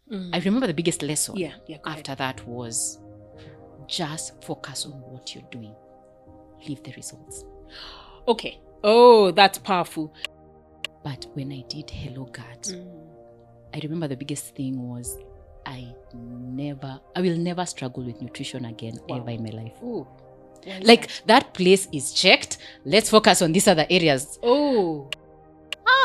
I remember the biggest lesson Yeah, go after that was just focus on what you're doing. Leave the results. Okay. Oh, that's powerful. But when I did Hello God, I remember the biggest thing was I will never struggle with nutrition again ever in my life. Ooh. Like that place is checked. Let's focus on these other areas. Oh.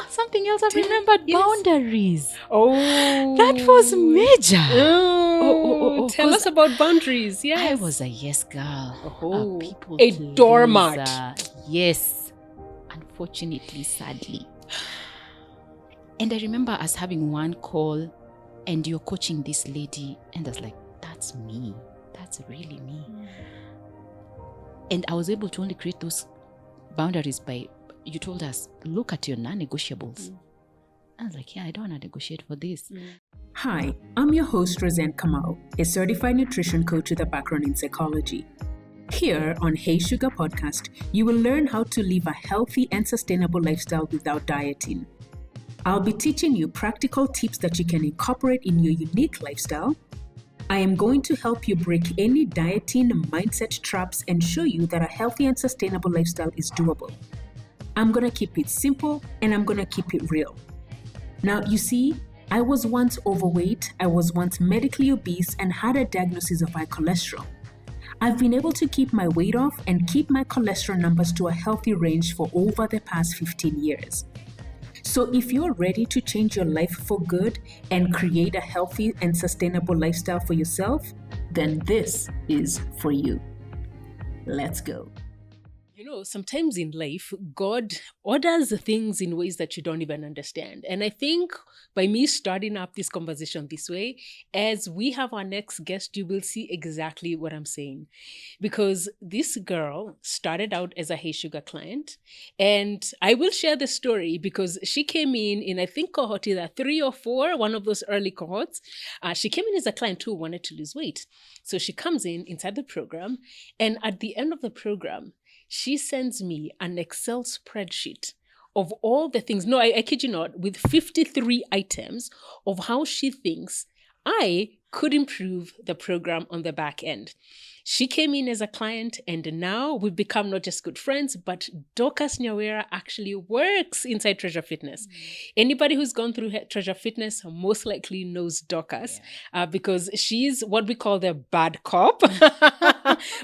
Something else I've remembered. Yes. Boundaries. Oh. That was major. Oh. Tell 'cause us about boundaries. Yes. I was a yes girl. Oh. People A pleaser. doormat. Yes. Unfortunately, sadly. And I remember us having one call and you're coaching this lady and I was like, that's me. That's really me. And I was able to only create those boundaries by, you told us, look at your non-negotiables. I was like, yeah, I don't want to negotiate for this. Hi, I'm your host, Roseanne Kamau, a certified nutrition coach with a background in psychology. Here on Hey Sugar Podcast, you will learn how to live a healthy and sustainable lifestyle without dieting. I'll be teaching you practical tips that you can incorporate in your unique lifestyle. I am going to help you break any dieting mindset traps and show you that a healthy and sustainable lifestyle is doable. I'm going to keep it simple and I'm going to keep it real. Now, you see, I was once overweight, I was once medically obese and had a diagnosis of high cholesterol. I've been able to keep my weight off and keep my cholesterol numbers to a healthy range for over the past 15 years. So if you're ready to change your life for good and create a healthy and sustainable lifestyle for yourself, then this is for you. Let's go. You know, sometimes in life, God orders things in ways that you don't even understand. And I think by me starting up this conversation this way, as we have our next guest, you will see exactly what I'm saying. Because this girl started out as a Hey Sugar client. And I will share the story because she came in I think, cohort either 3 or 4, one of those early cohorts. She came in as a client who wanted to lose weight. So she comes in inside the program. And at the end of the program, she sends me an Excel spreadsheet of all the things, no, I kid you not, with 53 items of how she thinks I could improve the program on the back end. She came in as a client and now we've become not just good friends, but Dorcas Nyawera actually works inside Treasure Fitness. Anybody who's gone through Treasure Fitness most likely knows Dorcas because she's what we call the bad cop.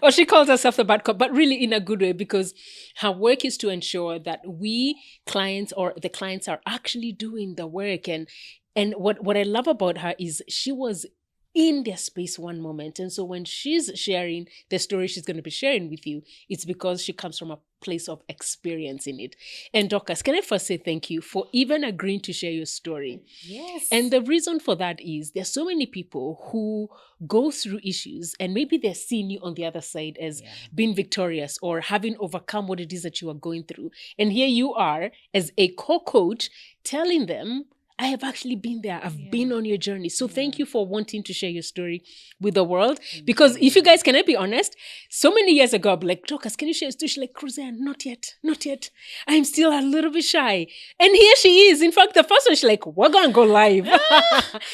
Or she calls herself the bad cop, but really in a good way because her work is to ensure that we clients or the clients are actually doing the work. And what I love about her is she was in their space one moment. And so when she's sharing the story she's going to be sharing with you, it's because she comes from a place of experience in it. And Dorcas, can I first say thank you for even agreeing to share your story? Yes. And the reason for that is there's so many people who go through issues and maybe they're seeing you on the other side as being victorious or having overcome what it is that you are going through. And here you are as a co-coach telling them, I have actually been there. I've been on your journey. So thank you for wanting to share your story with the world. Because if you guys cannot be honest, so many years ago, I'd be like, Dorcas, can you share your story? She's like, Roseanne, not yet. I'm still a little bit shy. And here she is. In fact, the first one, she's like, we're going to go live.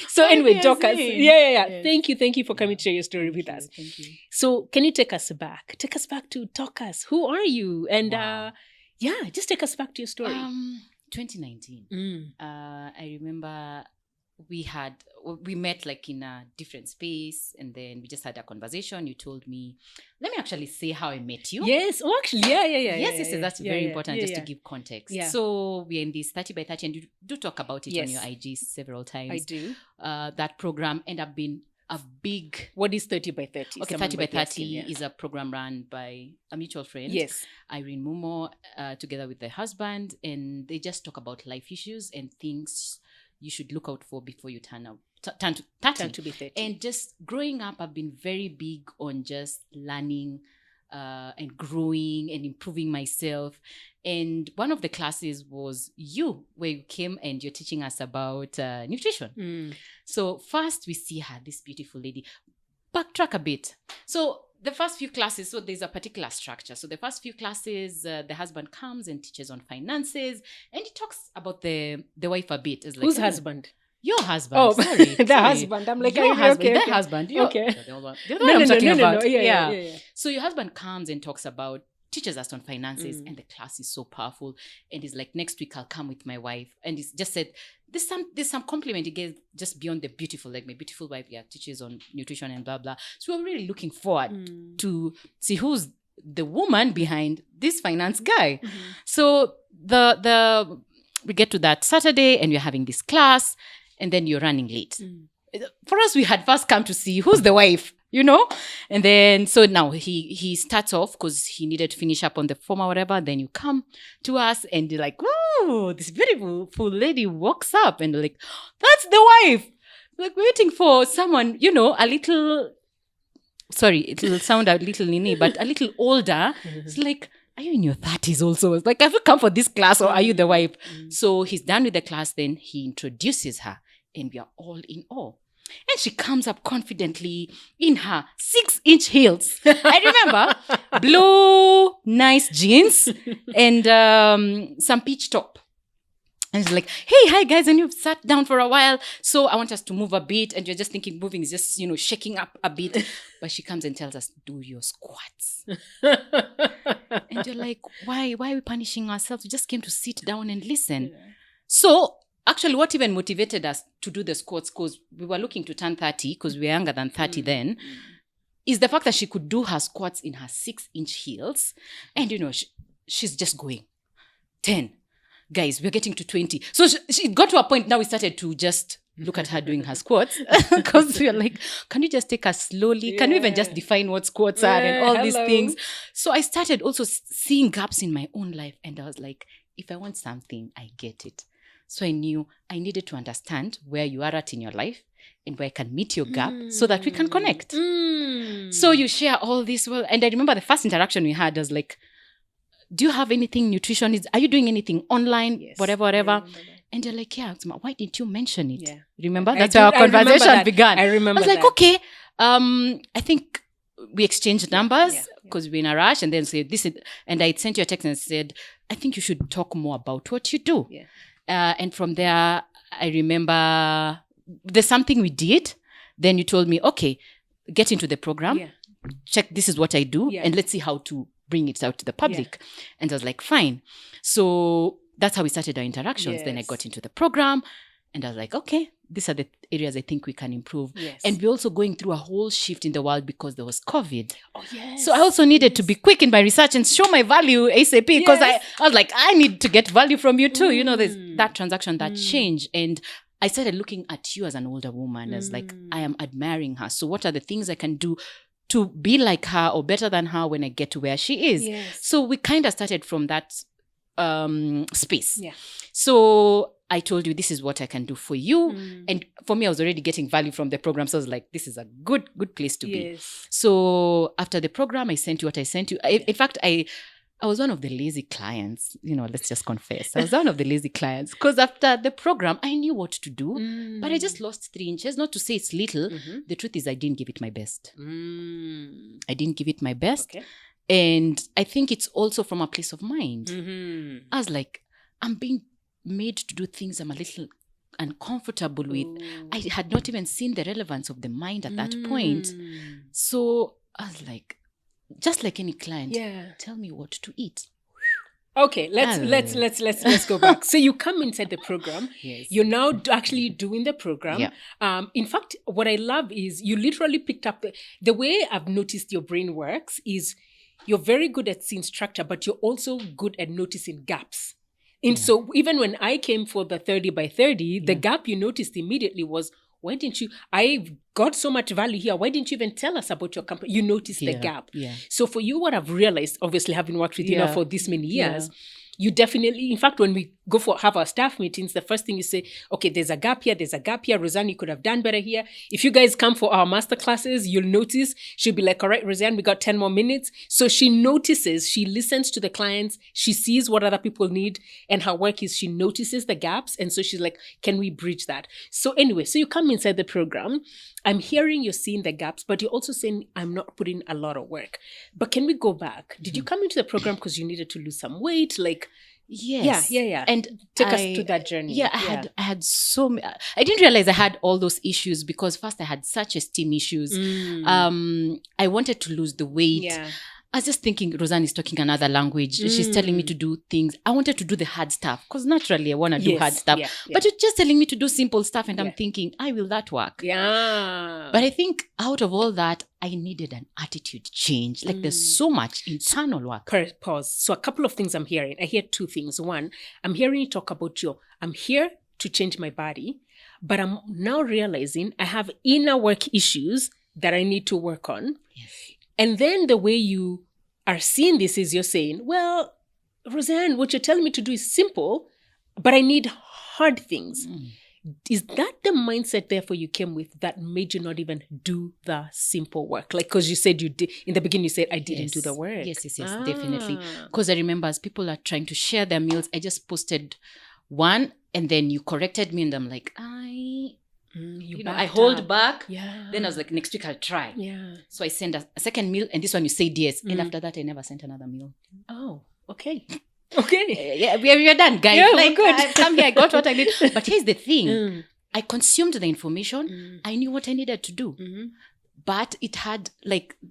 So anyway, Dorcas. Yeah. Yes. Thank you for coming to share your story with us. Thank you. So can you take us back? Take us back to Dorcas. Who are you? And just take us back to your story. 2019. I remember we met like in a different space and then we just had a conversation. You told me, let me actually say how I met you. Yes. Oh, actually, yeah. Yes, that's very important just to give context. Yeah. So we're in this 30 by 30 and you do talk about it on your IG several times. I do. That program ended up being a big... What is 30 by 30? Okay, 30 by 30 is a program run by a mutual friend. Yes. Irene Mumo, together with their husband. And they just talk about life issues and things you should look out for before you turn to 30. Turn to be 30. And just growing up, I've been very big on just learning and growing and improving myself. And one of the classes was where you came and you're teaching us about nutrition. So first we see her, this beautiful lady. Backtrack a bit. So the first few classes, so there's a particular structure. So the first few classes, the husband comes and teaches on finances and he talks about the wife a bit. It's like, whose husband? Your husband. Oh, sorry. the sorry. husband. I'm like, Your husband. okay, The okay. husband. Okay. The other one I'm talking about. No. Yeah. So your husband comes and talks about, teaches us on finances, and the class is so powerful. And he's like, next week I'll come with my wife. And he's just said, there's some compliment he gave just beyond the beautiful, like my beautiful wife, teaches on nutrition and blah, blah. So we're really looking forward to see who's the woman behind this finance guy. So we get to that Saturday and we're having this class, and then you're running late. For us, we had first come to see who's the wife, and then so now he starts off because he needed to finish up on the form or whatever. Then you come to us and you're like, "Ooh, this beautiful lady walks up," and like, "That's the wife." Like, we're waiting for someone, a little. Sorry, it will sound a little nini, but a little older. It's like, are you in your 30s also? It's like, have you come for this class or are you the wife? So he's done with the class. Then he introduces her, and we are all in awe. And she comes up confidently in her 6-inch heels. I remember blue, nice jeans and some peach top. And it's like, hey, hi guys, and you've sat down for a while, so I want us to move a bit. And you're just thinking moving is just, shaking up a bit. But she comes and tells us, do your squats. And you're like, why are we punishing ourselves? We just came to sit down and listen. Yeah. So actually, what even motivated us to do the squats, because we were looking to turn 30, because we were younger than 30 then, is the fact that she could do her squats in her 6-inch heels. And, she's just going 10. Guys, we're getting to 20. So she got to a point now we started to just look at her doing her squats because we are like, can you just take us slowly? Yeah. Can you even just define what squats are and all these things? So I started also seeing gaps in my own life, and I was like, if I want something, I get it. So I knew I needed to understand where you are at in your life and where I can meet your gap so that we can connect. So you share all this. Well, and I remember the first interaction we had was like, do you have anything nutrition? Are you doing anything online? Yes, whatever. And you're like, yeah. Why didn't you mention it? Yeah. Remember? That's how our conversation began. I remember. I was like, okay. I think we exchanged numbers because we're in a rush, and then said this. And I sent you a text and said, I think you should talk more about what you do. Yeah. And from there, I remember there's something we did. Then you told me, okay, get into the program. Yeah. Check. This is what I do, and let's see how to bring it out to the public. Yeah. And I was like, fine. So that's how we started our interactions. Yes. Then I got into the program and I was like, okay, these are the areas I think we can improve. Yes. And we're also going through a whole shift in the world because there was COVID. Oh, yes. So I also needed to be quick in my research and show my value ASAP because I was like, I need to get value from you too. There's that transaction, that change. And I started looking at you as an older woman as like, I am admiring her. So what are the things I can do to be like her or better than her when I get to where she is? Yes. So we kind of started from that space. Yeah. So I told you, this is what I can do for you. And for me, I was already getting value from the program. So I was like, this is a good place to be. So after the program, I sent you what I sent you. In fact, I was one of the lazy clients, let's just confess. I was one of the lazy clients because after the program, I knew what to do, but I just lost 3 inches. Not to say it's little. The truth is I didn't give it my best. I didn't give it my best. Okay. And I think it's also from a place of mind. I was like, I'm being made to do things I'm a little uncomfortable with. I had not even seen the relevance of the mind at that point. So I was like, just like any client, tell me what to eat. Okay, let's go back. So you come inside the program. Yes. You're now actually doing the program. Yeah. In fact, what I love is you literally picked up the way I've noticed your brain works is you're very good at seeing structure, but you're also good at noticing gaps. And so even when I came for the 30 by 30, the gap you noticed immediately was, why didn't you, I got so much value here. Why didn't you even tell us about your company? You noticed the gap. Yeah. So for you, what I've realized, obviously having worked with you now for this many years, you definitely, in fact, when we go have our staff meetings, the first thing you say, okay, there's a gap here. Roseanne, you could have done better here. If you guys come for our master classes, you'll notice she'll be like, all right, Roseanne, we got 10 more minutes. So she notices, she listens to the clients, she sees what other people need, and her work is she notices the gaps. And so she's like, can we bridge that? So anyway, so you come inside the program. I'm hearing you're seeing the gaps, but you're also saying, I'm not putting a lot of work. But can we go back? Did you come into the program because you needed to lose some weight? Like, Yes. Yeah. And Take us to that journey. Yeah, I had I didn't realize I had all those issues because first I had such esteem issues. I wanted to lose the weight. Yeah. I was just thinking, Roseanne is talking another language. She's telling me to do things. I wanted to do the hard stuff because naturally I want to do hard stuff. Yeah. But you're just telling me to do simple stuff. And I'm thinking, will that work? Yeah. But I think out of all that, I needed an attitude change. Like there's so much internal work. Pause. So a couple of things I'm hearing. I hear two things. One, I'm hearing you talk about I'm here to change my body, but I'm now realizing I have inner work issues that I need to work on. Yes. And then the way you are seeing this is you're saying, well, Roseanne, what you're telling me to do is simple, but I need hard things. Is that the mindset, therefore, you came with that made you not even do the simple work? Like, because you said you did, in the beginning, you said, I didn't do the work. Yes, definitely. Because I remember as people are trying to share their meals, I just posted one and then you corrected me and I'm like, I hold back. Yeah. Then I was like, next week I'll try. Yeah. So I sent a second meal and this one you said yes. And after that, I never sent another meal. Oh, okay. Okay. Yeah, we're done, guys. Yeah, like, good. I've come here, I got what I need. But here's the thing. I consumed the information. I knew what I needed to do. But it had,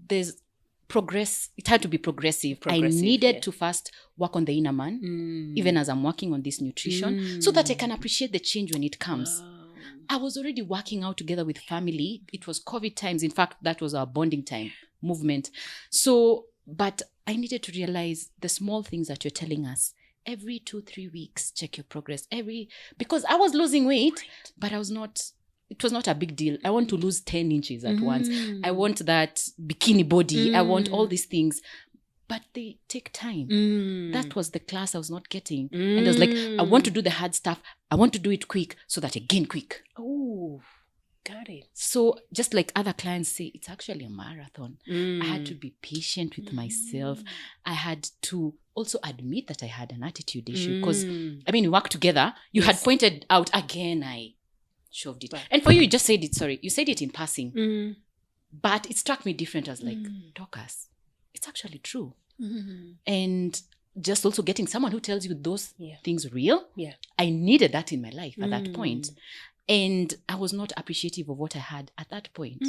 there's progress. It had to be progressive. I needed to first work on the inner man, even as I'm working on this nutrition, so that I can appreciate the change when it comes. I was already working out together with family. It was COVID times. In fact, that was our bonding time movement. So, but I needed to realize the small things that you're telling us. Every 2-3 weeks, check your progress. Because I was losing weight, but it was not a big deal. I want to lose 10 inches at once. I want that bikini body. I want all these things. But they take time. That was the class I was not getting. And I was like, I want to do the hard stuff. I want to do it quick so that I gain quick. Oh, got it. So just like other clients say, it's actually a marathon. I had to be patient with myself. I had to also admit that I had an attitude issue. Because, we worked together. You had pointed out again, I shoved it. And for you, you just said it, sorry. You said it in passing. But it struck me different. I was like, Dorcas, it's actually true. And just also getting someone who tells you those things real. Yeah. I needed that in my life at that point. And I was not appreciative of what I had at that point.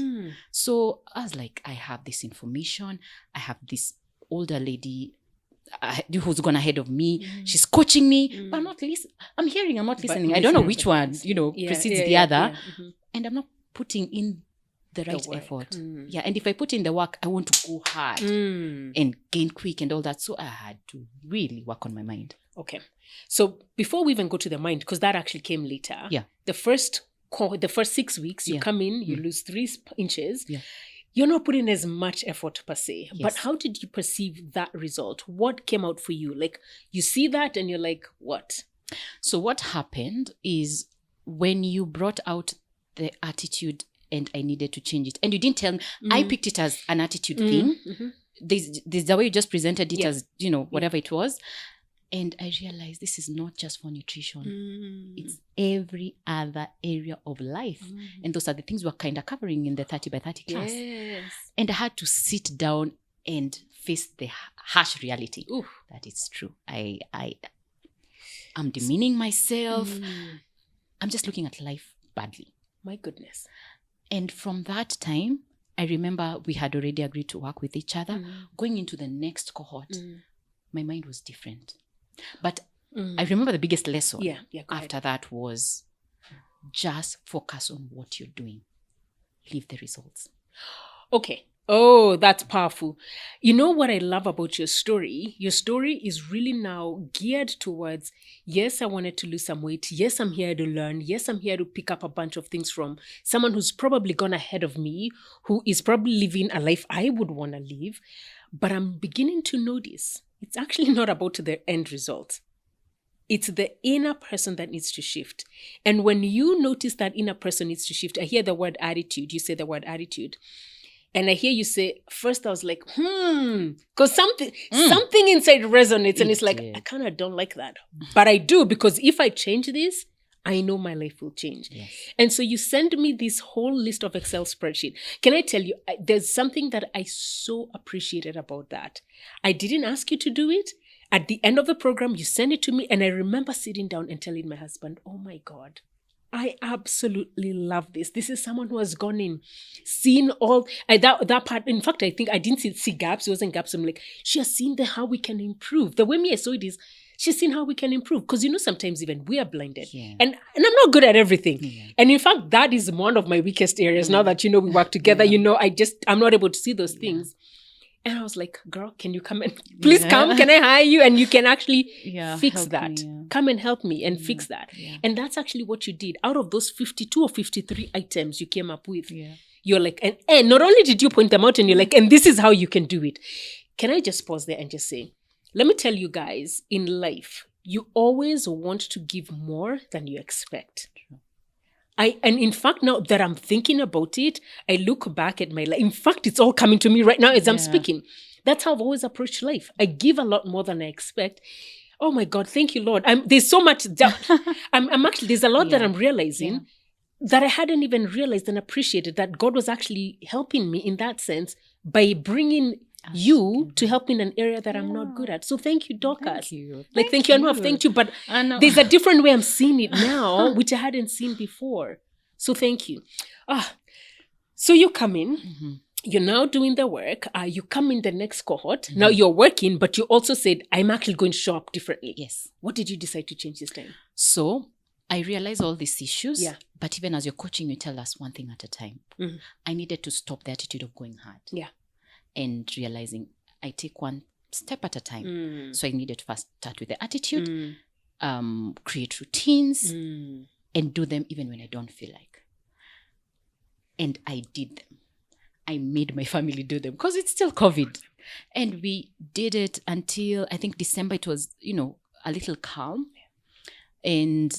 So I was like, I have this information. I have this older lady who's gone ahead of me. She's coaching me, but I'm not listening. I'm hearing, I'm not listening. I don't know which one, precedes the other. And I'm not putting in the right effort. Yeah. And if I put in the work, I want to go hard and gain quick and all that. So I had to really work on my mind. Okay. So before we even go to the mind, because that actually came later. Yeah. The first 6 weeks, you come in, you lose 3 inches. Yeah. You're not putting as much effort per se. Yes. But how did you perceive that result? What came out for you? Like, you see that and you're like, what? So what happened is when you brought out the attitude and I needed to change it. And you didn't tell me. I picked it as an attitude thing. This the way you just presented it as, whatever it was. And I realized this is not just for nutrition. It's every other area of life. And those are the things we're kind of covering in the 30 by 30 class. Yes. And I had to sit down and face the harsh reality that it's true. I'm demeaning myself. I'm just looking at life badly. My goodness. And from that time, I remember we had already agreed to work with each other. Going into the next cohort, my mind was different. But I remember the biggest lesson after that was just focus on what you're doing. Leave the results. Okay. Oh, that's powerful. You know what I love about your story? Your story is really now geared towards, yes, I wanted to lose some weight. Yes, I'm here to learn. Yes, I'm here to pick up a bunch of things from someone who's probably gone ahead of me, who is probably living a life I would want to live. But I'm beginning to notice it's actually not about the end result. It's the inner person that needs to shift. And when you notice that inner person needs to shift, I hear the word attitude. You say the word attitude. And I hear you say, first I was like, because something inside resonates and it's like, I kind of don't like that. But I do, because if I change this, I know my life will change. Yes. And so you send me this whole list of Excel spreadsheet. Can I tell you, there's something that I so appreciated about that. I didn't ask you to do it. At the end of the program, you send it to me. And I remember sitting down and telling my husband, oh my God, I absolutely love this. This is someone who has gone in, seen all that part. In fact, I think I didn't see gaps. It wasn't gaps. I'm like, she has seen how we can improve. The way I saw it is, she's seen how we can improve. Because sometimes even we are blinded. Yeah. And I'm not good at everything. Yeah. And in fact, that is one of my weakest areas. Now that, we work together, I'm not able to see those things. And I was like, girl, can you come and please come? Can I hire you? And you can actually fix that. Me. Come and help me and fix that. Yeah. And that's actually what you did. Out of those 52 or 53 items you came up with, you're like, and not only did you point them out and you're like, and this is how you can do it. Can I just pause there and just say, let me tell you guys, in life, you always want to give more than you expect. And in fact, now that I'm thinking about it, I look back at my life. In fact, it's all coming to me right now as I'm speaking. That's how I've always approached life. I give a lot more than I expect. Oh my God, thank you, Lord. There's so much. I'm actually, there's a lot that I'm realizing that I hadn't even realized and appreciated, that God was actually helping me in that sense by bringing you to help in an area that I'm not good at. So thank you, Dorcas. Thank you. Thank you. I know I've thanked you, but there's a different way I'm seeing it now, which I hadn't seen before. So thank you. So you come in, you're now doing the work. You come in the next cohort. Now you're working, but you also said, I'm actually going to show up differently. Yes. What did you decide to change this time? So I realized all these issues, but even as you're coaching, you tell us one thing at a time. I needed to stop the attitude of going hard. Yeah. And realizing I take one step at a time. So I needed to first start with the attitude, create routines, and do them even when I don't feel like. And I did them. I made my family do them because it's still COVID. And we did it until I think December. It was, a little calm. And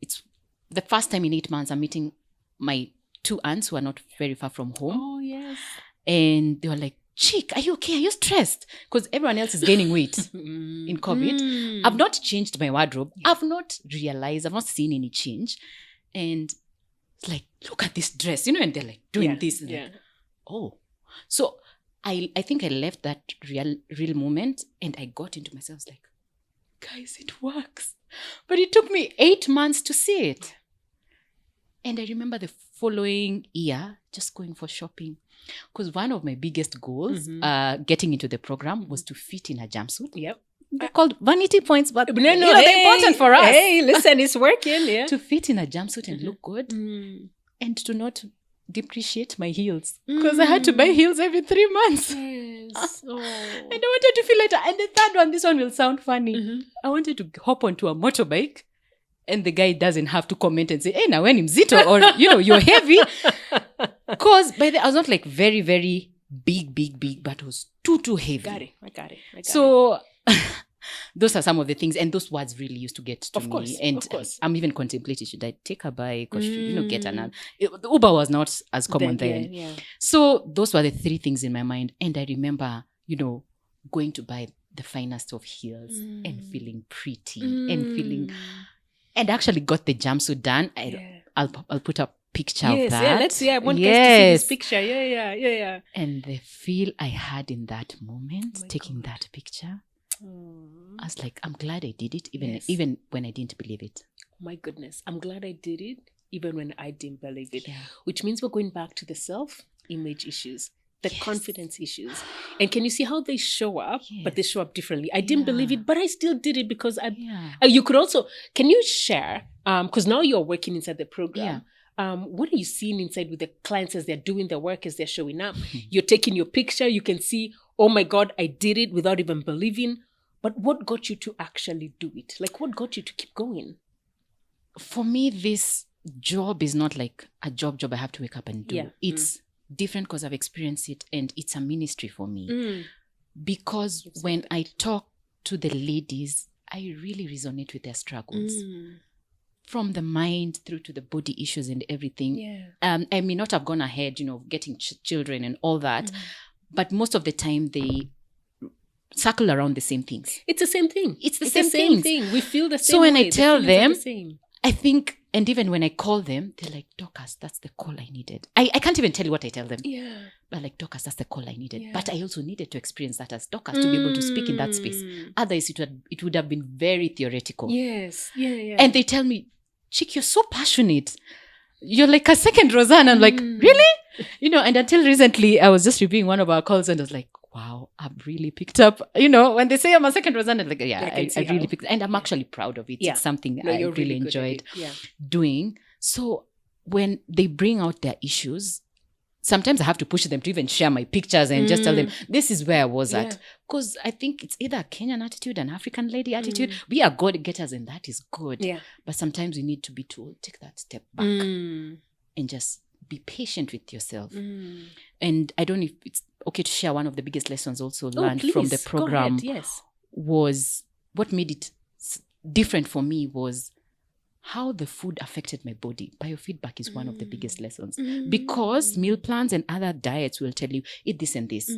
it's the first time in 8 months I'm meeting my 2 aunts who are not very far from home. Oh, yes. And they were like, Chick, are you okay? Are you stressed? Because everyone else is gaining weight in COVID. I've not changed my wardrobe. I've not realized, I've not seen any change. And it's like, look at this dress, and they're like doing this. Like, oh. So I think I left that real moment and I got into myself. I was like, guys, it works. But it took me 8 months to see it. And I remember the following year just going for shopping. Because one of my biggest goals getting into the program was to fit in a jumpsuit. Yep. They're called vanity points, but they're important for us. Hey, listen, it's working. Yeah. To fit in a jumpsuit and look good and to not depreciate my heels. Because I had to buy heels every 3 months. Yes. Oh. And I wanted to feel better. And the third one, this one will sound funny. I wanted to hop onto a motorbike and the guy doesn't have to comment and say, hey, now when mzito, or, you're heavy. Because I was not like very, very big, but it was too heavy. I got it. So those are some of the things. And those words really used to get to me. And of course. I'm even contemplating, should I take a bike or should, get another? The Uber was not as common then. Yeah. So those were the 3 things in my mind. And I remember, going to buy the finest of heels and feeling pretty and feeling... And actually got the jumpsuit done. I'll put a picture of that. Yeah, let's see. I want guys to see this picture. Yeah. And the feel I had in that moment, taking that picture, I was like, I'm glad I did it, even when I didn't believe it. My goodness, I'm glad I did it, even when I didn't believe it. Yeah. Which means we're going back to the self-image issues. The confidence issues. And can you see how they show up, but they show up differently? I didn't believe it, but I still did it because you could also, can you share, because now you're working inside the program, what are you seeing inside with the clients as they're doing their work, as they're showing up? You're taking your picture, you can see, oh my God, I did it without even believing. But what got you to actually do it? Like, what got you to keep going? For me, this job is not like a job I have to wake up and do. It's different because I've experienced it and it's a ministry for me. Because when I talk to the ladies, I really resonate with their struggles. From the mind through to the body issues and everything. I may not have gone ahead, getting children and all that. But most of the time they circle around the same things. It's the same thing. It's the same thing. We feel the same So when way. I tell them, I think, and even when I call them, they're like, Dorcas, that's the call I needed. I can't even tell you what I tell them. Yeah. But like, Dorcas, that's the call I needed. Yeah. But I also needed to experience that as Dorcas to be able to speak in that space. Otherwise, it would have been very theoretical. Yes. Yeah. And they tell me, Chick, you're so passionate. You're like a second Rosanna. I'm like, really? And until recently, I was just reviewing one of our calls and I was like, wow, I've really picked up. When they say I'm a second Rosanna, like, yeah, I really picked and I'm actually proud of it. Yeah. It's something I really enjoyed Yeah. doing. So when they bring out their issues, sometimes I have to push them to even share my pictures and just tell them, this is where I was at. Because I think it's either a Kenyan attitude, an African lady attitude. We are go-getters and that is good. Yeah. But sometimes we need to be told, take that step back and just be patient with yourself. And I don't know if it's okay to share one of the biggest lessons also learned from the program. Go ahead. Yes. Was what made it different for me was how the food affected my body. Biofeedback is one of the biggest lessons because meal plans and other diets will tell you eat this and this.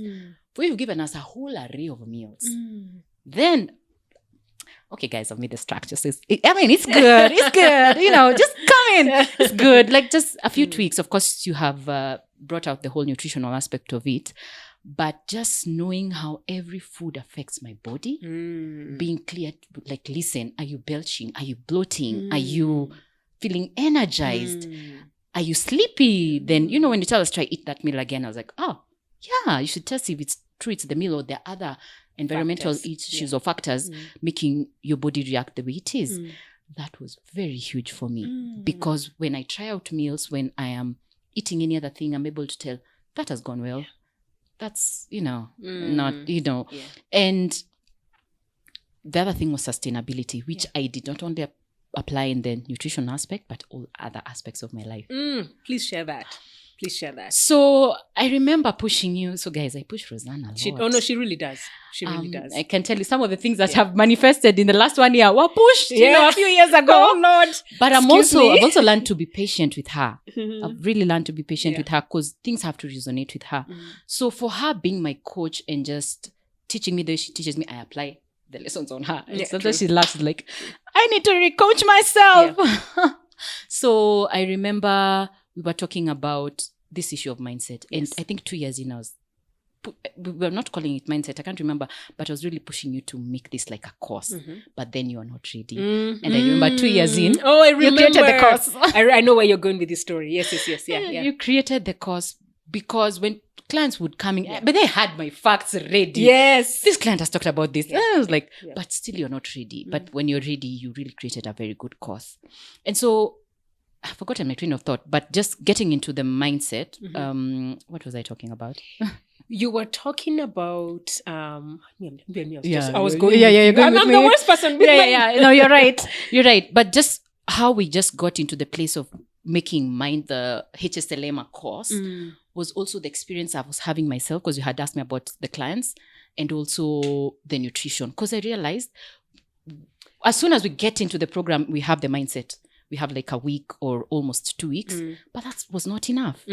But you've given us a whole array of meals. Then, okay, guys, I've made the structure. So it's good. It's good. Just come in. It's good. Like just a few tweaks. Of course, you have brought out the whole nutritional aspect of it. But just knowing how every food affects my body, being clear, like, listen, are you belching? Are you bloating? Are you feeling energized? Are you sleepy? Then, when you tell us try eat that meal again, I was like, oh, yeah, you should test if it's true it's the meal or the other environmental issues or factors making your body react the way it is. That was very huge for me because when I try out meals, when I am eating any other thing, I'm able to tell that has gone well. That's, not, Yeah. And the other thing was sustainability, which I did not only apply in the nutrition aspect, but all other aspects of my life. Please share that. So I remember pushing you. So guys, I push Rosanna a lot. Oh no, she really does. She really does. I can tell you some of the things that have manifested in the last 1 year were pushed, a few years ago. Oh Lord. But I've also learned to be patient with her. I've really learned to be patient with her because things have to resonate with her. So for her being my coach and just teaching me the way she teaches me, I apply the lessons on her. And sometimes she laughs like, I need to re-coach myself. Yeah. So I remember we were talking about this issue of mindset. And I think 2 years in, we were not calling it mindset. I can't remember, but I was really pushing you to make this like a course. But then you are not ready. And I remember 2 years in, I remember. You created the course. I know where you're going with this story. Yes. Yeah. You created the course because when clients would come in, but they had my facts ready. Yes. This client has talked about this. And I was like, but still you're not ready. But when you're ready, you really created a very good course. And so I've forgotten my train of thought, but just getting into the mindset, what was I talking about? You were talking about I was going. I'm the worst person. No, you're right. You're right. But just how we just got into the place of making mind the HSLMA course was also the experience I was having myself because you had asked me about the clients and also the nutrition. Because I realized as soon as we get into the program, we have the mindset. We have like a week or almost 2 weeks, but that was not enough.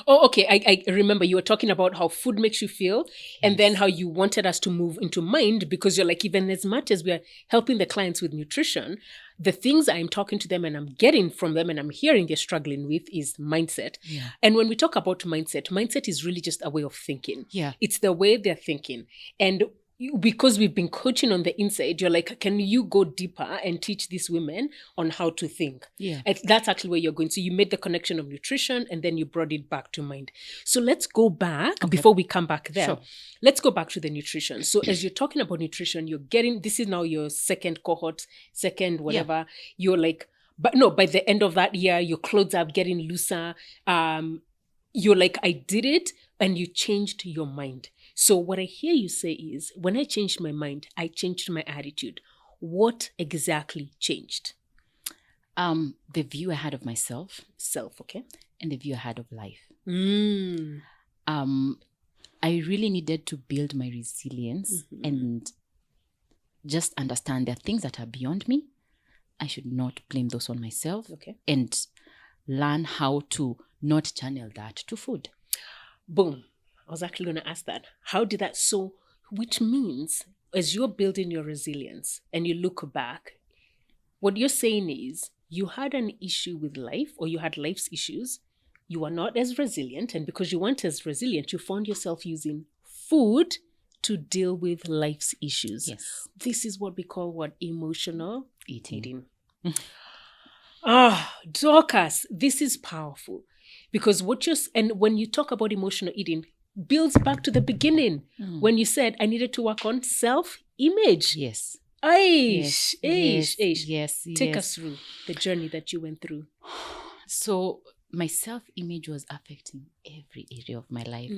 Oh, okay. I remember you were talking about how food makes you feel and then how you wanted us to move into mind because you're like, even as much as we are helping the clients with nutrition, the things I'm talking to them and I'm getting from them and I'm hearing they're struggling with is mindset. Yeah. And when we talk about mindset is really just a way of thinking. Yeah. It's the way they're thinking. And because we've been coaching on the inside, you're like, can you go deeper and teach these women on how to think? Yeah. That's actually where you're going. So you made the connection of nutrition and then you brought it back to mind. So let's go back before we come back there. Sure. Let's go back to the nutrition. So as you're talking about nutrition, this is now your second cohort, whatever. You're like, but no, by the end of that year, your clothes are getting looser. You're like, I did it and you changed your mind. So what I hear you say is, when I changed my mind, I changed my attitude. What exactly changed? The view I had of myself. Okay. And the view I had of life. I really needed to build my resilience and just understand there are things that are beyond me. I should not blame those on myself. Okay. And learn how to not channel that to food. Boom. I was actually going to ask that. How did that which means as you're building your resilience and you look back, what you're saying is you had an issue with life, or you had life's issues. You were not as resilient, and because you weren't as resilient, you found yourself using food to deal with life's issues. Yes. This is what we call emotional Eating. Dorcas, this is powerful, because when you talk about emotional eating, builds back to the beginning when you said I needed to work on self-image. Yes. Aish. Yes. Take us through the journey that you went through. So my self-image was affecting every area of my life.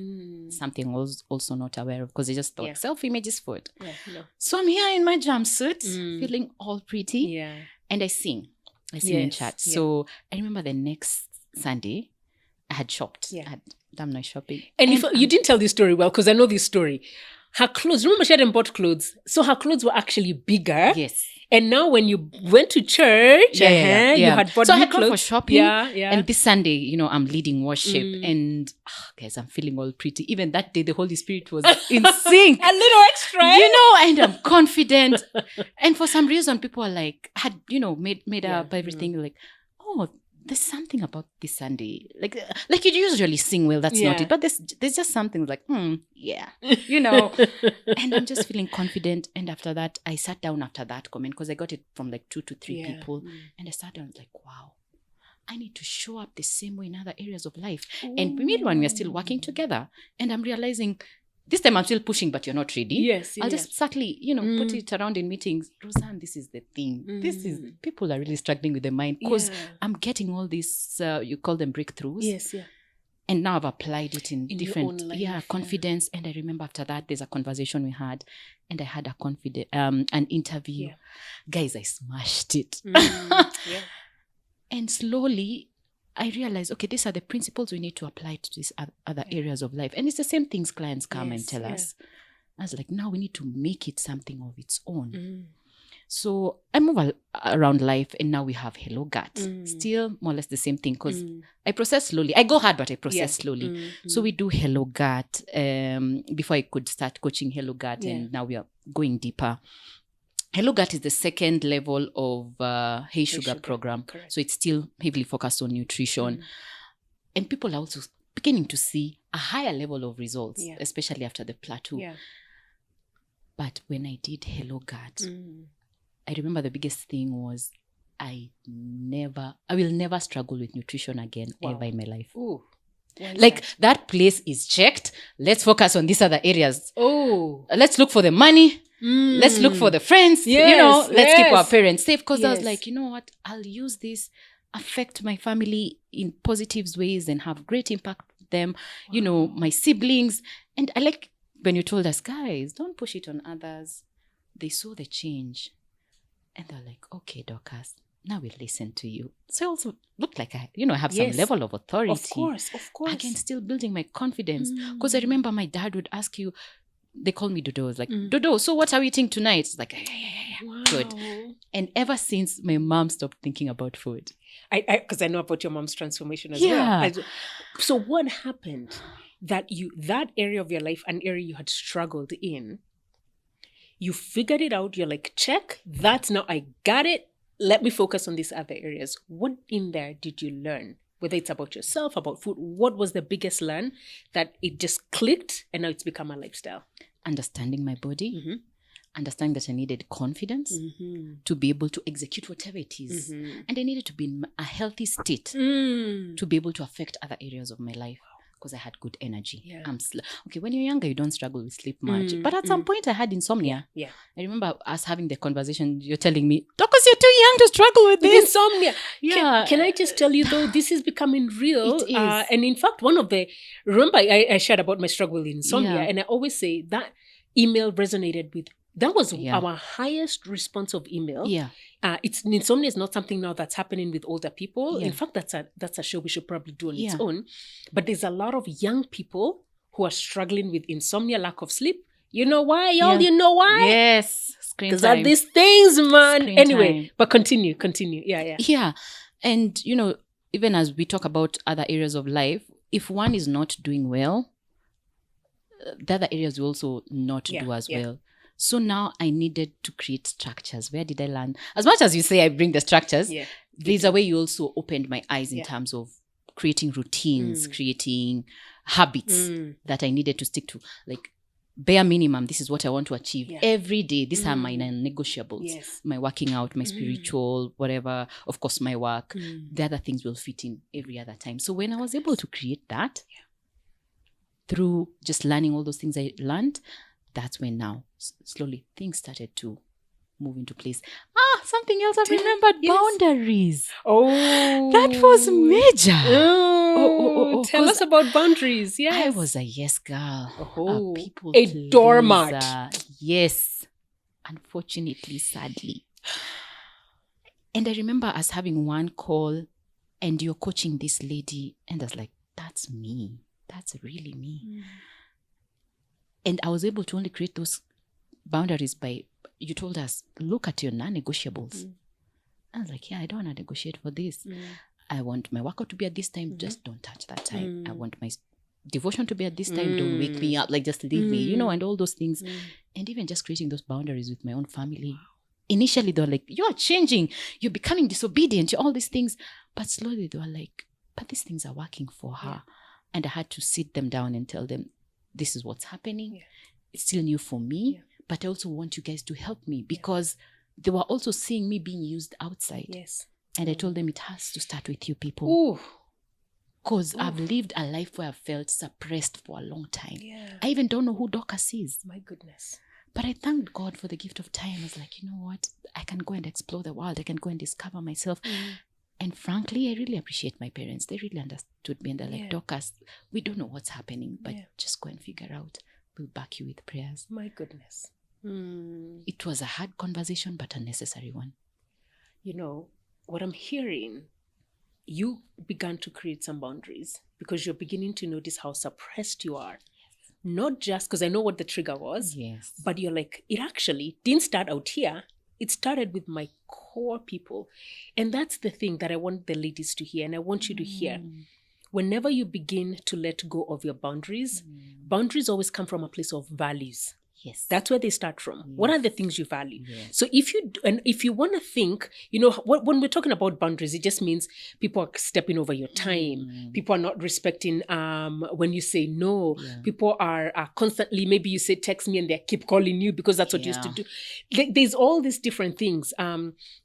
Something I was also not aware of, because I just thought self-image is food. Yeah, no. So I'm here in my jumpsuit, feeling all pretty. Yeah. And I sing in church. So I remember the next Sunday, I had shopped. Yeah. I had done my shopping. And if you didn't tell this story well, because I know this story. Her clothes, remember she hadn't bought clothes. So her clothes were actually bigger. Yes. And now when you went to church, you had bought so new I had gone clothes. for shopping. Yeah. And this Sunday, I'm leading worship. And guys, I'm feeling all pretty. Even that day, the Holy Spirit was in sync. A little extra. And I'm confident. And for some reason, people are like, had, made up everything. Like, oh, there's something about this Sunday. Like you usually sing well, that's not it. But there's just something like, And I'm just feeling confident. And after that, I sat down after that comment, because I got it from like 2 to 3 people. And I sat down like, wow, I need to show up the same way in other areas of life. Ooh. And meanwhile, we're still working together. And I'm realizing, this time I'm still pushing, but you're not ready. Yes. I'll just subtly, put it around in meetings. Roseanne, this is the thing. People are really struggling with the mind, because I'm getting all these, you call them breakthroughs. Yes, yeah. And now I've applied it in different, confidence. Yeah. And I remember after that, there's a conversation we had, and I had an interview. Yeah. Guys, I smashed it. Yeah. And slowly, I realized, okay, these are the principles we need to apply to these other areas of life. And it's the same things clients come and tell us. I was like, now we need to make it something of its own. So I move around life, and now we have Hello Gut. Still more or less the same thing, because I process slowly. I go hard, but I process slowly. So we do Hello Gut before I could start coaching Hello Gut, and now we are going deeper. Hello Gut is the second level of Hey Sugar program. Correct. So it's still heavily focused on nutrition. And people are also beginning to see a higher level of results, especially after the plateau. Yeah. But when I did Hello Gut, I remember the biggest thing was I will never struggle with nutrition again ever in my life. Ooh. Like that place is checked. Let's focus on these other areas. Oh. Let's look for the money. Let's look for the friends. Let's keep our parents safe. Because I was like, you know what? I'll use this, affect my family in positive ways and have great impact with them. My siblings. And I like when you told us, guys, don't push it on others. They saw the change. And they're like, okay, Dorcas, now we'll listen to you. So I also looked like I have some level of authority. Of course. Again, still building my confidence. Because I remember my dad would ask you, they call me Dodo. It's like, Dodo, so what are we eating tonight? It's like, yeah. Wow. Good. And ever since, my mom stopped thinking about food. Because I know about your mom's transformation as well. So what happened that area of your life, an area you had struggled in, you figured it out, you're like, check, I got it. Let me focus on these other areas. What in there did you learn? Whether it's about yourself, about food, what was the biggest learn that it just clicked and now it's become a lifestyle? Understanding my body, understanding that I needed confidence to be able to execute whatever it is. And I needed to be in a healthy state to be able to affect other areas of my life. Because I had good energy. Yeah. Okay, when you're younger, you don't struggle with sleep much. But at some point, I had insomnia. Yeah. I remember us having the conversation. You're telling me, Dorcas, you're too young to struggle with this. Insomnia. Yeah. Can I just tell you, though, this is becoming real. It is. And in fact, remember I shared about my struggle with insomnia. Yeah. And I always say that email resonated with, that was our highest response of email. Yeah. Insomnia is not something now that's happening with older people. Yeah. In fact, that's a show we should probably do on its own. But there's a lot of young people who are struggling with insomnia, lack of sleep. You know why, y'all? You know why? Yes. Screen time. Because of these things, man. Screen anyway, time. But continue. Yeah. Yeah. And, even as we talk about other areas of life, if one is not doing well, the other areas will also not do as well. So now I needed to create structures. Where did I learn? As much as you say I bring the structures, there's a way you also opened my eyes in terms of creating routines, creating habits that I needed to stick to. Like, bare minimum, this is what I want to achieve every day. These are my non-negotiables. Yes. My working out, my spiritual, whatever. Of course, my work. The other things will fit in every other time. So when I was able to create that through just learning all those things I learned, that's when now slowly things started to move into place. Something else I've remembered. Boundaries. Oh, that was major. Tell us about boundaries. Yes. I was a yes girl. A doormat. Yes. Unfortunately, sadly. And I remember us having one call and you're coaching this lady and I was like, that's me. That's really me. And I was able to only create those boundaries by, you told us, look at your non-negotiables. I was like, I don't want to negotiate for this. I want my workout to be at this time. Just don't touch that time. I want my devotion to be at this time. Don't wake me up. Like, just leave me, and all those things. And even just creating those boundaries with my own family. Initially, they were like, you're changing. You're becoming disobedient. You're all these things. But slowly, they were like, but these things are working for her. And I had to sit them down and tell them, this is what's happening. It's still new for me. But I also want you guys to help me because they were also seeing me being used outside. Yes. And I told them it has to start with you people. Because I've lived a life where I felt suppressed for a long time. I even don't know who Dorcas is. My goodness. But I thanked God for the gift of time. I was like, you know what? I can go and explore the world. I can go and discover myself. And frankly, I really appreciate my parents. They really understood me. And they're like, Dorcas, we don't know what's happening, but just go and figure out. We'll back you with prayers. My goodness. It was a hard conversation, but a necessary one. What I'm hearing, you began to create some boundaries because you're beginning to notice how suppressed you are. Not just because I know what the trigger was, but you're like, it actually didn't start out here. It started with my core people. And that's the thing that I want the ladies to hear, and I want you to hear. Whenever you begin to let go of your boundaries, boundaries always come from a place of values. Yes. That's where they start from. What are the things you value? So if you want to think, when we're talking about boundaries, it just means people are stepping over your time. People are not respecting when you say no. People are constantly, maybe you say text me and they keep calling you because that's what you used to do. There's all these different things.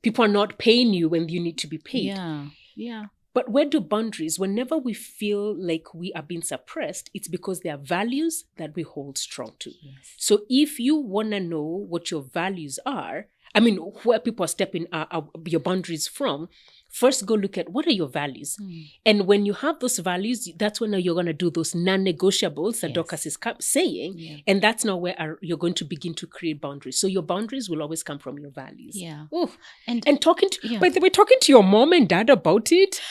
People are not paying you when you need to be paid. Yeah. But where do boundaries, whenever we feel like we are being suppressed, it's because there are values that we hold strong to. So if you want to know what your values are, where people are stepping your boundaries from, first go look at what are your values. And when you have those values, that's when you're going to do those non-negotiables that Dorcas is saying. And that's now where you're going to begin to create boundaries. So your boundaries will always come from your values. And talking to, by the way, talking to your mom and dad about it,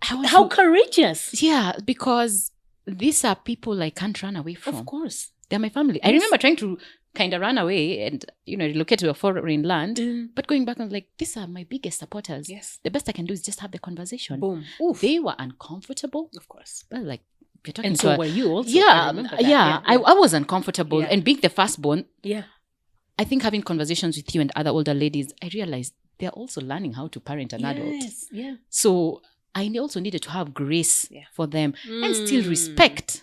how courageous. Yeah, because these are people I can't run away from. Of course. They're my family. I remember trying to kind of run away and, relocate to a foreign land. But going back, I was like, these are my biggest supporters. The best I can do is just have the conversation. Boom. They were uncomfortable. Of course. But like, you're talking and to so were you also. I was uncomfortable. And being the firstborn, I think having conversations with you and other older ladies, I realized they're also learning how to parent an adult. So I also needed to have grace for them and still respect.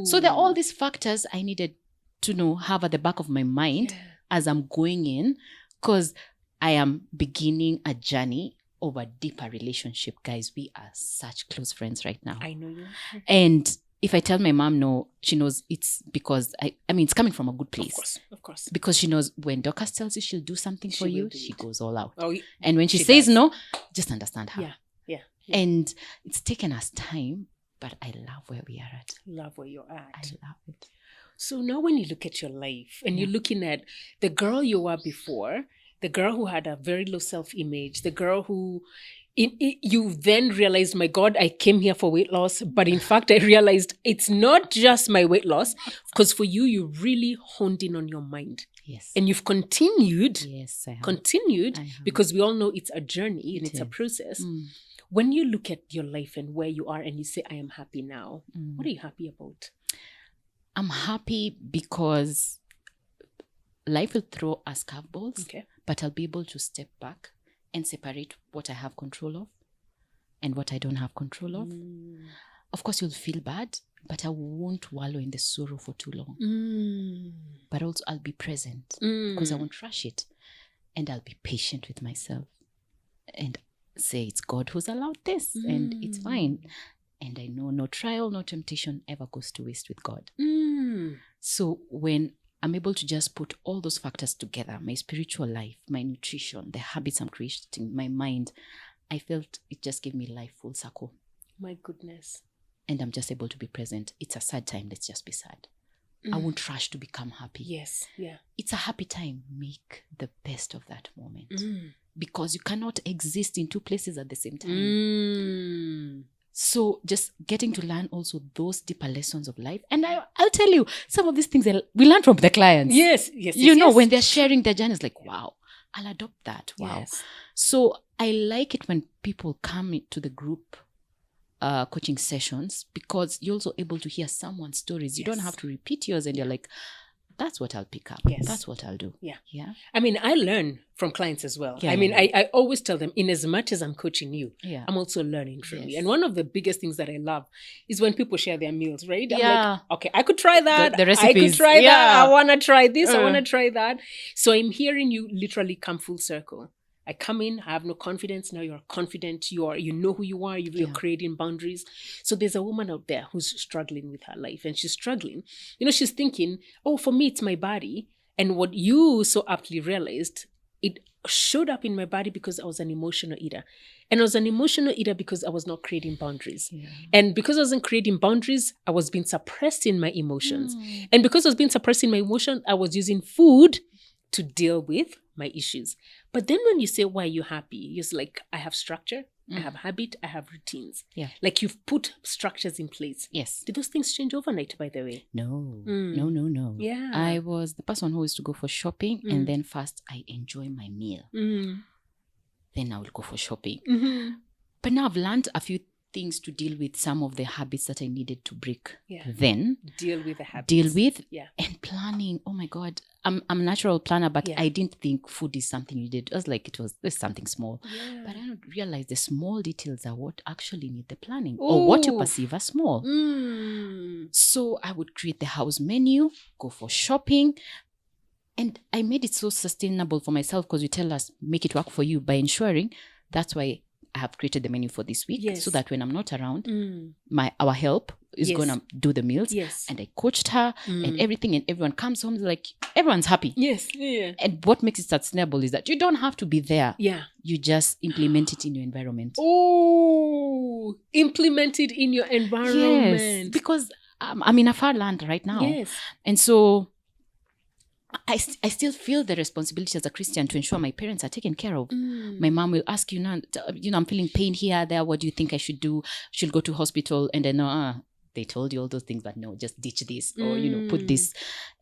So there are all these factors I needed to have at the back of my mind as I'm going in, because I am beginning a journey of a deeper relationship. Guys, we are such close friends right now. I know you. And if I tell my mom no, she knows it's because it's coming from a good place. Of course. Because she knows when Dorcas tells you she'll do something for you, she goes all out. And when she says no, just understand her. Yeah. And it's taken us time, but I love where we are at. Love where you're at. I love it. So now when you look at your life and you're looking at the girl you were before, the girl who had a very low self-image, the girl who you then realized, my God, I came here for weight loss. But in fact, I realized it's not just my weight loss, because for you really honed in on your mind. Yes. And you've continued. Yes, I have. Continued, because we all know it's a journey and it's a process. When you look at your life and where you are and you say, I am happy now, what are you happy about? I'm happy because life will throw us curveballs, but I'll be able to step back and separate what I have control of and what I don't have control of. Of course, you'll feel bad, but I won't wallow in the sorrow for too long. But also I'll be present because I won't rush it. And I'll be patient with myself and say it's God who's allowed this and it's fine. And I know no trial, no temptation ever goes to waste with God. So when I'm able to just put all those factors together, my spiritual life, my nutrition, the habits I'm creating, my mind, I felt it just gave me life full circle. My goodness. And I'm just able to be present. It's a sad time. Let's just be sad. I won't rush to become happy. Yes. Yeah. It's a happy time. Make the best of that moment. Because you cannot exist in two places at the same time. So just getting to learn also those deeper lessons of life. And I'll tell you, some of these things we learn from the clients. Yes. You know, when they're sharing their journeys, like, wow, I'll adopt that. Wow. Yes. So I like it when people come to the group coaching sessions, because you're also able to hear someone's stories. You don't have to repeat yours, and you're like, that's what I'll pick up. Yes. That's what I'll do. Yeah. Yeah. I mean, I learn from clients as well. Yeah, I mean, I always tell them, in as much as I'm coaching you, Yeah. I'm also learning from you. Yes. And one of the biggest things that I love is when people share their meals, right? I'm Yeah. like, okay, I could try that. The I could recipes. try that. Yeah. I want to try this. I want to try that. So I'm hearing you literally come full circle. I come in, I have no confidence. Now you're confident. You know who you are. You're creating boundaries. So there's a woman out there who's struggling with her life, and she's struggling. You know, she's thinking, oh, for me, it's my body. And what you so aptly realized, it showed up in my body because I was an emotional eater. And I was an emotional eater because I was not creating boundaries. Yeah. And because I wasn't creating boundaries, I was being suppressed in my emotions. And because I was being suppressed in my emotions, I was using food to deal with my issues. But then when you say, why are you happy? You're like, I have structure, I have habit, I have routines. Yeah. Like you've put structures in place. Yes. Did those things change overnight, by the way? No. No. Yeah. I was the person who used to go for shopping, and then first I enjoy my meal. Then I will go for shopping. But now I've learned a few things to deal with some of the habits that I needed to break. Yeah. Then Deal with the habits. deal with Yeah. and planning. Oh my God. I'm a natural planner, but Yeah. I didn't think food is something you did. It was like there's something small. Yeah. But I don't realize the small details are what actually need the planning, or what you Ooh. perceive as small. So I would create the house menu, go for shopping. And I made it so sustainable for myself, because you tell us, make it work for you by ensuring. That's why I have created the menu for this week, Yes. so that when I'm not around, our help is Yes. gonna do the meals. Yes. And I coached her and everything, and everyone comes home like everyone's happy. Yes. Yeah. And what makes it sustainable is that you don't have to be there. Yeah. You just implement it in your environment. Oh, implement it in your environment. Yes, because I'm in a far land right now. Yes. And so I still feel the responsibility as a Christian to ensure my parents are taken care of. My mom will ask you, I'm feeling pain here, there. What do you think I should do? Should go to hospital? And then, they told you all those things, but no, just ditch this or, put this.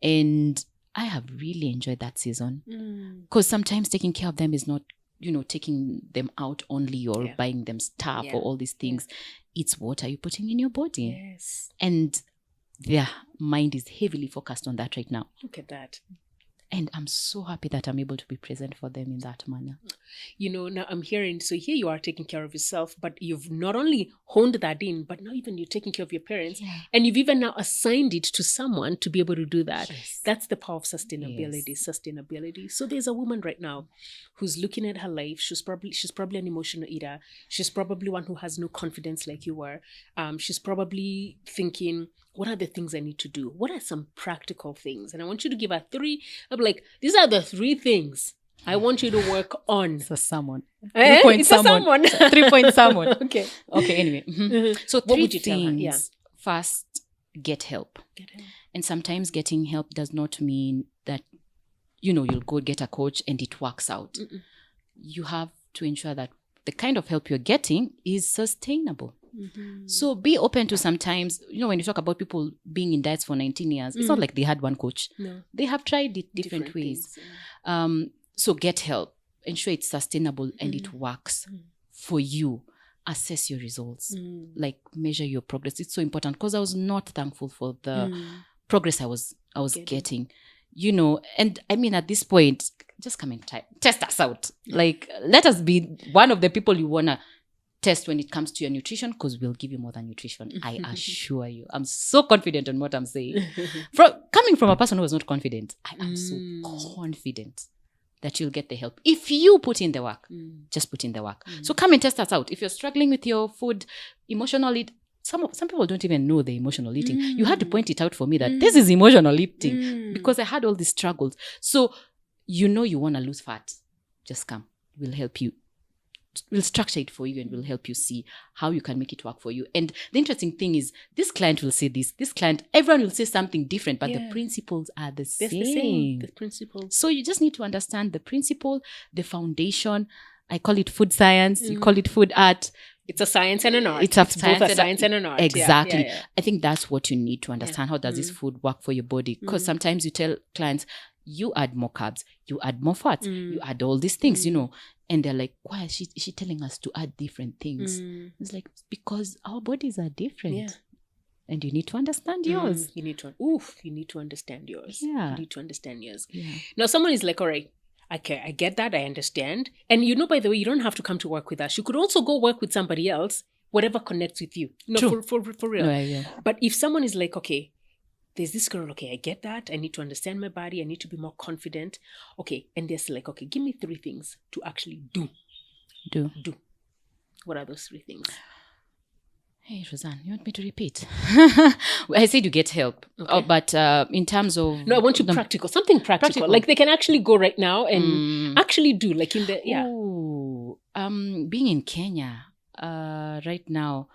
And I have really enjoyed that season, because sometimes taking care of them is not, taking them out only or buying them stuff or all these things. It's what are you putting in your body? Yes. And their mind is heavily focused on that right now. Look at that. And I'm so happy that I'm able to be present for them in that manner. Now I'm hearing, so here you are taking care of yourself, but you've not only honed that in, but now even you're taking care of your parents. Yeah. And you've even now assigned it to someone to be able to do that. Yes. That's the power of sustainability. So there's a woman right now who's looking at her life. She's probably an emotional eater. She's probably one who has no confidence like you were. She's probably thinking, what are the things I need to do? What are some practical things? And I want you to give her 3. I'm like, these are the 3 things I want you to work on. So someone. It's a someone. 3-point someone. Okay. Okay, anyway. So What 3 would you tell her? things. Yeah. First, get help. Get help. And sometimes getting help does not mean that, you'll go get a coach and it works out. You have to ensure that the kind of help you're getting is sustainable. So be open to sometimes, when you talk about people being in diets for 19 years, it's not like they had one coach. No. They have tried it different ways. things, yeah. So get help. Ensure it's sustainable and it works for you. Assess your results. Like measure your progress. It's so important, because I was not thankful for the progress I was getting. and I mean, at this point, just come and test us out. Like, let us be one of the people you want to test when it comes to your nutrition, because we'll give you more than nutrition. I assure you. I'm so confident on what I'm saying. Coming from a person who is not confident, I am so confident that you'll get the help. If you put in the work, just put in the work. So come and test us out. If you're struggling with your food, emotionally, some people don't even know the emotional eating. You had to point it out for me that this is emotional eating because I had all these struggles. So you want to lose fat. Just come. We'll help you. We'll structure it for you and we'll help you see how you can make it work for you. And the interesting thing is, this client will say this client, everyone will say something different, but the principles are the same. The principles. So you just need to understand the principle, the foundation. I call it food science. You call it food art. It's a science and an art. It's both a science and an art. Exactly. Yeah. I think that's what you need to understand. How does this food work for your body? Because sometimes you tell clients, you add more carbs, you add more fats, you add all these things, and they're like, why is she telling us to add different things? It's like, because our bodies are different. And you need to understand yours. You need to understand yours. Yeah. You need to understand yours. Yeah. Now, someone is like, all right, okay, I get that, I understand. And by the way, you don't have to come to work with us. You could also go work with somebody else, whatever connects with you. True. For real. Yeah. But if someone is like, okay, there's this girl, okay, I get that. I need to understand my body. I need to be more confident. Okay. And they're like, okay, give me 3 things to actually do. Do. What are those 3 things? Hey, Roseanne, you want me to repeat? I said you get help. Okay. But in terms of... No, I want you practical. Something practical. Like they can actually go right now and actually do, like in the... Yeah. Ooh, being in Kenya right now,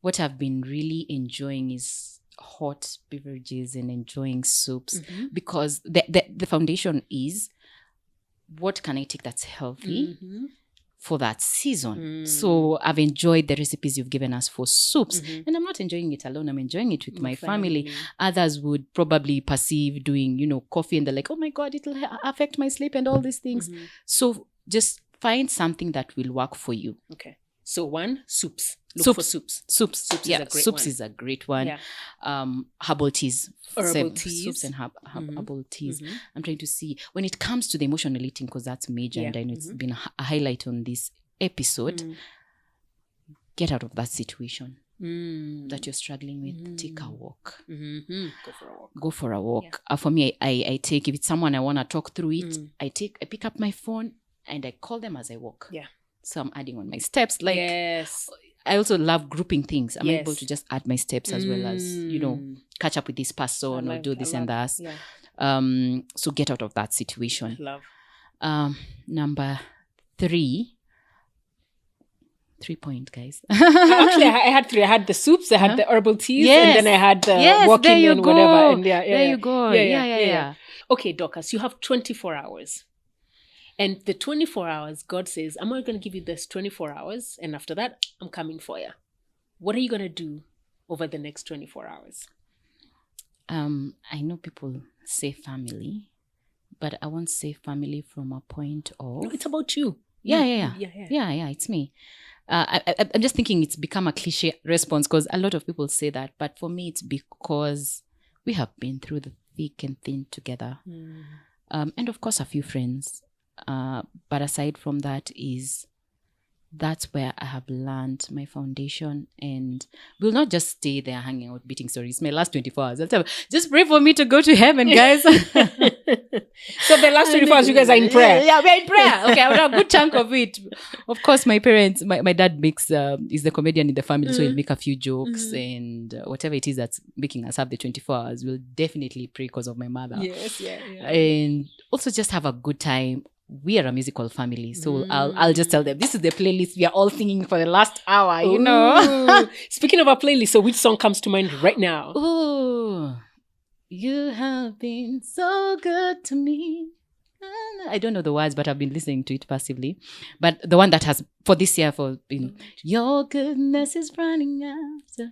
what I've been really enjoying is hot beverages and enjoying soups, because the foundation is, what can I take that's healthy for that season? So I've enjoyed the recipes you've given us for soups, and I'm not enjoying it alone. I'm enjoying it with my family. Others would probably perceive doing, coffee, and they're like, oh my God, it'll affect my sleep and all these things. So just find something that will work for you. Okay. So 1, soups. Look for soups. Soups is a great one. Yeah. Herbal teas. Herbal teas. Soups and herbal teas. I'm trying to see, when it comes to the emotional eating, because that's major, and I know it's been a highlight on this episode, get out of that situation that you're struggling with. Take a walk. Go for a walk. Yeah. For me, I take, if it's someone I want to talk through it, I pick up my phone and I call them as I walk. Yeah. So I'm adding on my steps. Like, yes. I also love grouping things. I'm able to just add my steps as well as, catch up with this person or do this and that. Yeah. So get out of that situation. Love. Number 3 point, guys. Actually, I had 3. I had the soups, I had the herbal teas, and then I had the walking and whatever. And there you go. Yeah. Okay, Dorcas, you have 24 hours. And the 24 hours, God says, I'm only going to give you this 24 hours. And after that, I'm coming for you. What are you going to do over the next 24 hours? I know people say family, but I won't say family from a point of... No, it's about you. Yeah, it's me. I'm just thinking it's become a cliche response because a lot of people say that. But for me, it's because we have been through the thick and thin together. And of course, a few friends. But aside from that, that's where I have learned my foundation, and will not just stay there hanging out, beating stories. My last 24 hours, I'll tell you, just pray for me to go to heaven, guys. So the last 24 hours, you guys are in prayer. Yeah, we're in prayer. Okay, I have a good chunk of it. Of course, my parents, my dad makes is the comedian in the family, so he'll make a few jokes and whatever it is that's making us have the 24 hours, we'll definitely pray because of my mother. Yes, yeah. And also just have a good time. We are a musical family, so I'll just tell them this is the playlist we are all singing for the last hour. Speaking of our playlist, so which song comes to mind right now? Oh, you have been so good to me. I don't know the words, but I've been listening to it passively. But the one that has for this year your goodness is running after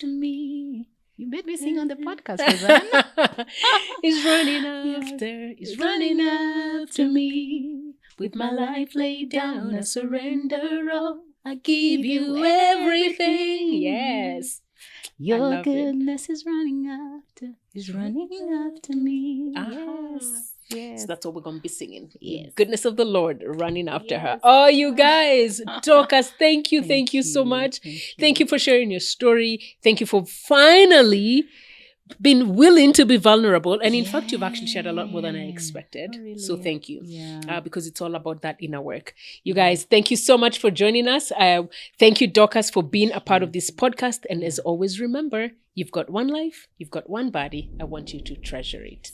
me. You made me sing on the podcast, Roseanne. It's running after me. With my life laid down, I surrender all. I give you everything. Yes. Your love it. goodness is running after me. Ah. Yes. So that's what we're going to be singing. Yes. The goodness of the Lord running after her. Yes. Oh, you guys. Dorcas, thank you so much. Thank you for sharing your story. Thank you for finally being willing to be vulnerable. And in fact, you've actually shared a lot more than I expected. Oh, really? So thank you. Yeah. Because it's all about that inner work. You guys, thank you so much for joining us. Thank you, Dorcas, for being a part of this podcast. And as always, remember, you've got one life, you've got one body. I want you to treasure it.